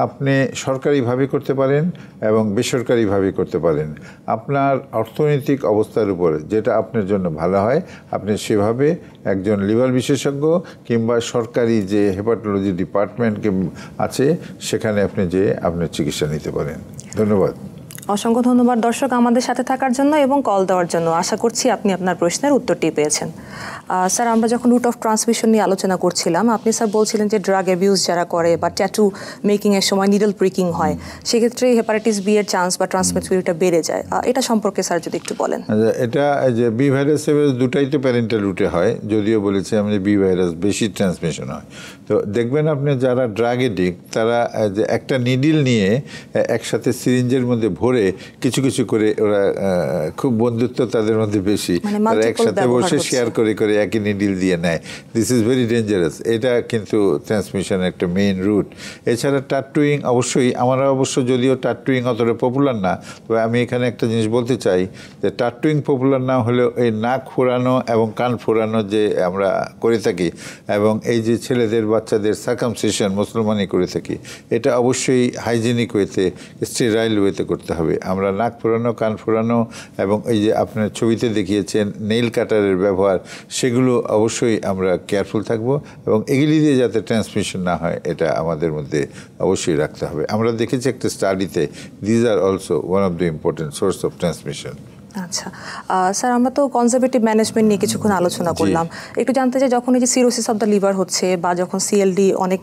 আপনি সরকারিভাবে করতে পারেন এবং বেসরকারিভাবে করতে পারেন। আপনার অর্থনৈতিক অবস্থার উপর যেটা আপনার জন্য ভালো হয়, আপনি সেভাবে একজন লিভার বিশেষজ্ঞ কিংবা সরকারি যে হেপাটোলজি ডিপার্টমেন্ট আছে সেখানে আপনি যেয়ে আপনার চিকিৎসা নিতে পারেন। ধন্যবাদ। অসংখ্য ধন্যবাদ দর্শক আমাদের সাথে থাকার জন্য এবং কল দেওয়ার জন্য। আশা করছি আপনি আপনার প্রশ্নের উত্তরটি পেয়েছেন। স্যার, আমরা যখন রুট অফ ট্রান্সমিশন নিয়ে আলোচনা করছিলাম, আপনি স্যার বলছিলেন যে ড্রাগ অ্যাবিউজ যারা করে বা ট্যাটু মেকিংয়ের সময় নিডল প্রিকিং হয়, সেক্ষেত্রে হেপাটাইটিস বি এর চান্স বা ট্রান্সমিসিবিলিটিটা বেড়ে যায়। এটা সম্পর্কে স্যার যদি একটু বলেন। এটা যে বি ভাইরাস দুটাই তো প্যারেন্টাল রুটে হয়, যদিও বলেছি আমি বি ভাইরাস বেশি ট্রান্সমিশন হয়। তো দেখবেন আপনি যারা ড্রাগ এডিক্ট তারা যে একটা নিডিল নিয়ে একসাথে সিরিঞ্জের মধ্যে ভরে কিছু কিছু করে ওরা খুব বন্ধুত্ব তাদের মধ্যে বেশি, তারা একসাথে বসে শেয়ার করে করে একই নিডিল দিয়ে নেয়। This is very dangerous. এটা কিন্তু ট্রান্সমিশনের একটা মেইন রুট। এছাড়া টাটুইং, অবশ্যই আমরা যদিও টাটুইং অতটা পপুলার না, তবে আমি এখানে একটা জিনিস বলতে চাই যে টাটুইং পপুলার না হলেও এই নাক ফোড়ানো এবং কান ফোড়ানো যে আমরা করে থাকি, এবং এই যে ছেলেদের বাচ্চাদের সার্কামসিশন মুসলমানই করে থাকি, এটা অবশ্যই হাইজেনিক ওয়েতে, স্টেরাইল ওয়েতে করতে হবে। আমরা নাক ফোড়ানো, কান ফোড়ানো এবং এই যে আপনার ছবিতে দেখিয়েছেন নেইল কাটারের ব্যবহার, সেগুলো অবশ্যই আমরা কেয়ারফুল থাকবো এবং এগুলি দিয়ে যাতে ট্রান্সমিশন না হয় এটা আমাদের মধ্যে অবশ্যই রাখতে হবে। আমরা দেখেছি একটা স্টাডিতে, these are also one of the important source of transmission. আচ্ছা স্যার, আমরা তো কনজারভেটিভ ম্যানেজমেন্ট নিয়ে কিছুক্ষণ আলোচনা করলাম। একটু জানতে চাই, যখন এই যে সিরোসিস অফ দ্য লিভার হচ্ছে বা যখন সিএলডি অনেক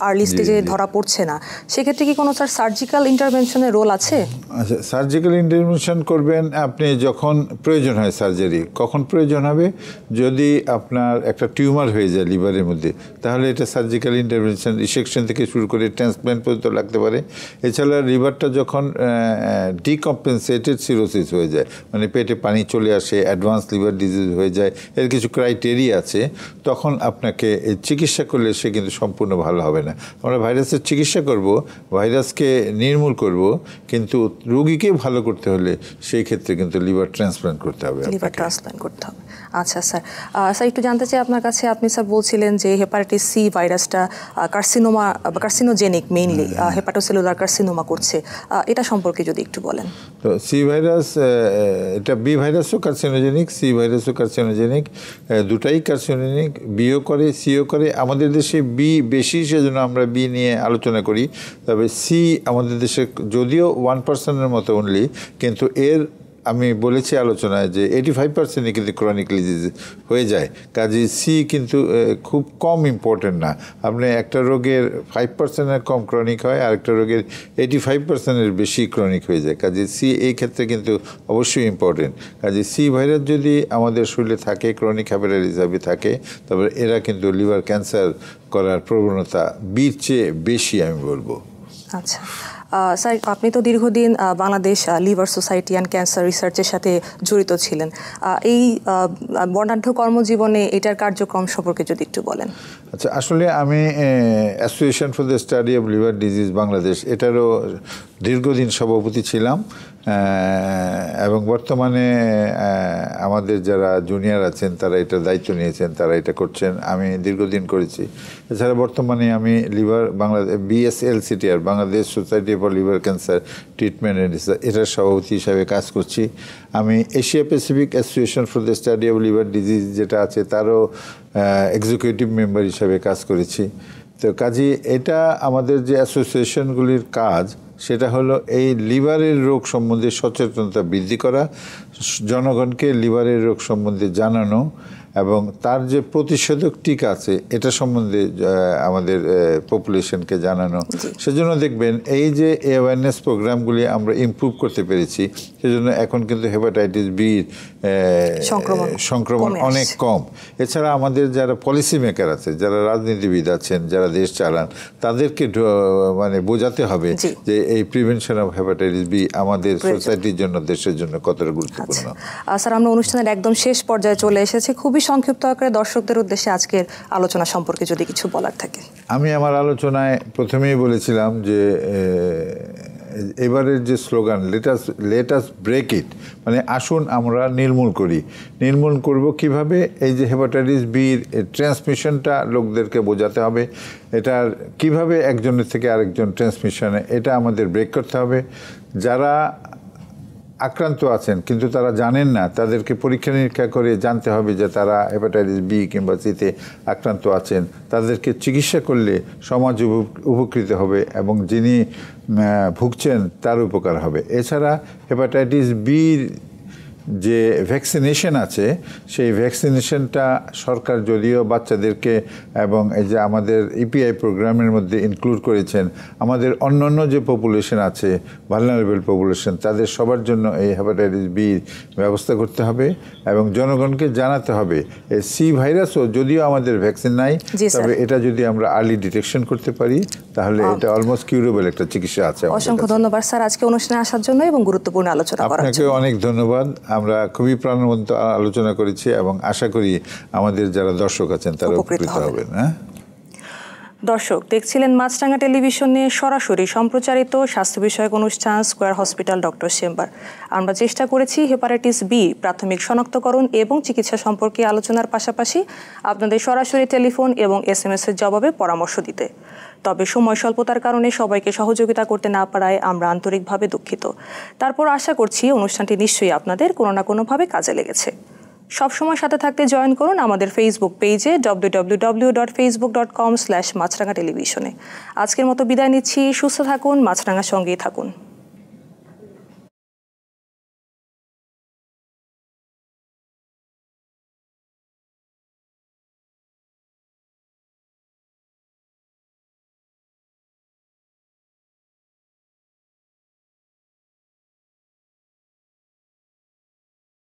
আর্লি স্টেজে ধরা পড়ছে না, সেক্ষেত্রে কি কোনো স্যার সার্জিক্যাল ইন্টারভেনশনের রোল আছে? আচ্ছা, সার্জিক্যাল ইন্টারভেনশন করবেন আপনি যখন প্রয়োজন হয় সার্জারি। কখন প্রয়োজন হবে? যদি আপনার একটা টিউমার হয়ে যায় লিভারের মধ্যে, তাহলে এটা সার্জিক্যাল ইন্টারভেনশন, রিসেকশন থেকে শুরু করে ট্রান্সপ্ল্যান্ট পর্যন্ত লাগতে পারে। এছাড়া লিভারটা যখন ডিকম্পেনসেটেড সিরোসিস হয়ে যায়, মানে পেটে পানি চলে আসে, অ্যাডভান্স লিভার ডিজিজ হয়ে যায়, এর কিছু ক্রাইটেরিয়া আছে, তখন আপনাকে চিকিৎসা করলে সে কিন্তু সম্পূর্ণ ভালো হবে না। আমরা ভাইরাসের চিকিৎসা করব, ভাইরাসকে নির্মূল করব, কিন্তু রোগীকে ভালো করতে হলে সেই ক্ষেত্রে কিন্তু লিভার ট্রান্সপ্ল্যান্ট করতে হবে। লিভার ট্রান্সপ্ল্যান্ট করতে হবে। আচ্ছা স্যার, স্যার একটু জানতে চাই আপনার কাছে, আপনি স্যার বলছিলেন যে হেপাটাইটিস সি ভাইরাসটা কার্সিনোজেনিক, মেইনলি হেপাটোসেলুলার কার্সিনোমা করছে, এটা সম্পর্কে যদি একটু বলেন। তো সি ভাইরাস, এটা বি ভাইরাসও কার্সিনোজেনিক, সি ভাইরাসও কার্সিনোজেনিক, দুটাই কার্সিনোজেনিক। বিও করে, সিও করে। আমাদের দেশে বি বেশি, সেজন্য আমরা বি নিয়ে আলোচনা করি। তবে সি আমাদের দেশে যদিও 1% মতো অনলি, কিন্তু এর আমি বলেছি আলোচনায় যে 85% কিন্তু ক্রনিক ডিজিজ হয়ে যায়। কাজে সি কিন্তু খুব কম ইম্পর্টেন্ট না। আপনি একটা রোগের 5% কম ক্রনিক হয়, আর একটা রোগের 85% বেশি ক্রনিক হয়ে যায়। কাজে সি এই ক্ষেত্রে কিন্তু অবশ্যই ইম্পর্টেন্ট। কাজে সি ভাইরাস যদি আমাদের শরীরে থাকে, ক্রনিক হেপাটাইটিস হিসাবে থাকে, তবে এরা কিন্তু লিভার ক্যান্সার করার প্রবণতা বির চেয়ে বেশি, আমি বলবো। আচ্ছা স্যার, আপনি তো দীর্ঘদিন Bangladesh liver society and cancer রিসার্চের সাথে জড়িত ছিলেন। এই বর্ণাঢ্য কর্মজীবনে এটার কার্যক্রম সম্পর্কে যদি একটু বলেন। আচ্ছা, আসলে আমি association for the study of liver disease Bangladesh, এটারও দীর্ঘদিন সভাপতি ছিলাম, এবং বর্তমানে আমাদের যারা জুনিয়র আছেন তারা এটার দায়িত্ব নিয়েছেন, তারা এটা করছেন। আমি দীর্ঘদিন করেছি। এছাড়া বর্তমানে আমি Bangladesh BSLCTR, Bangladesh society for liver cancer treatment and research, এটার সভাপতি হিসাবে কাজ করছি। আমি Asia Pacific association for the study of liver disease যেটা আছে তারও এক্সিকিউটিভ মেম্বার হিসাবে কাজ করেছি। তো কাজে এটা আমাদের যে অ্যাসোসিয়েশনগুলির কাজ, সেটা হলো এই লিভারের রোগ সম্বন্ধে সচেতনতা বৃদ্ধি করা, জনগণকে লিভারের রোগ সম্বন্ধে জানানো এবং তার যে প্রতিষেধক টিকা আছে এটা সম্বন্ধে আমাদের পপুলেশনকে জানানো। সেজন্য দেখবেন এই যে অ্যাওয়ারনেস প্রোগ্রামগুলি আমরা ইমপ্রুভ করতে পেরেছি, সেজন্য এখন কিন্তু হেপাটাইটিস বি সংক্রমণ অনেক কম। এছাড়া আমাদের যারা পলিসি মেকার আছে, যারা রাজনীতিবিদ আছেন, যারা দেশ চালান, তাদেরকে মানে বোঝাতে হবে যে এই প্রিভেনশন অফ হেপাটাইটিস বি আমাদের সোসাইটির জন্য, দেশের জন্য কতটা গুরুত্বপূর্ণ। স্যার, আমরা অনুষ্ঠানের একদম শেষ পর্যায়ে চলে এসেছি। খুবই সংক্ষিপ্ত আকারে দর্শকদের উদ্দেশ্যে আজকের আলোচনা সম্পর্কে যদি কিছু বলার থাকে। আমি আমার আলোচনায় প্রথমেই বলেছিলাম যে এবারের যে slogan let us break it, মানে আসুন আমরা নির্মূল করি। নির্মূল করব কিভাবে? এই যে হেপাটাইটিস বির ট্রান্সমিশনটা লোকদেরকে বোঝাতে হবে, এটার কিভাবে একজনের থেকে আরেকজন ট্রান্সমিশনে, এটা আমাদের ব্রেক করতে হবে। যারা আক্রান্ত আছেন কিন্তু তারা জানেন না, তাদেরকে পরীক্ষা নিরীক্ষা করে জানতে হবে যে তারা হেপাটাইটিস বি কিংবা সিতে আক্রান্ত আছেন। তাদেরকে চিকিৎসা করলে সমাজ উপকৃত হবে এবং যিনি ভুগছেন তার উপকার হবে। এছাড়া হেপাটাইটিস বির যে ভ্যাকসিনেশন আছে, সেই ভ্যাকসিনেশনটা সরকার যদিও বাচ্চাদেরকে এবং এই যে আমাদের ইপিআই প্রোগ্রামের মধ্যে ইনক্লুড করেছেন, আমাদের অন্যান্য যে পপুলেশন আছে, ভালনারেবল পপুলেশন, তাদের সবার জন্য এই হেপাটাইটিস বি ব্যবস্থা করতে হবে এবং জনগণকে জানাতে হবে এই সি ভাইরাসও যদিও আমাদের ভ্যাকসিন নাই, তবে এটা যদি আমরা আর্লি ডিটেকশন করতে পারি তাহলে এটা অলমোস্ট কিউরেবল একটা চিকিৎসা আছে। অসংখ্য ধন্যবাদ স্যার আজকে অনুষ্ঠানে আসার জন্য এবং গুরুত্বপূর্ণ আলোচনা করার জন্য। আপনাকে অনেক ধন্যবাদ। আমরা খুবই প্রাণবন্ত আলোচনা করেছি এবং আশা করি আমাদের যারা দর্শক আছেন তারা উপকৃত হবেন। দর্শক দেখছিলেন মাছরাঙা টেলিভিশনে সরাসরি সম্প্রচারিত স্বাস্থ্য বিষয়ক অনুষ্ঠান স্কয়ার হসপিটাল ডক্টর চেম্বার। আমরা চেষ্টা করেছি হেপাটাইটিস বি প্রাথমিক শনাক্তকরণ এবং চিকিৎসা সম্পর্কে আলোচনার পাশাপাশি আপনাদের সরাসরি টেলিফোন এবং SMS এর জবাবে পরামর্শ দিতে। তবে সময় স্বল্পতার কারণে সবাইকে সহযোগিতা করতে না পারায় আমরা আন্তরিকভাবে দুঃখিত। তারপর আশা করছি অনুষ্ঠানটি নিশ্চয়ই আপনাদের কোনো না কোনোভাবে কাজে লেগেছে। সবসময় সাথে থাকতে জয়েন করুন আমাদের ফেসবুক পেজে www.facebook.com/মাছরাঙা টেলিভিশনে। আজকের মতো বিদায় নিচ্ছি। সুস্থ থাকুন, মাছরাঙার সঙ্গেই থাকুন।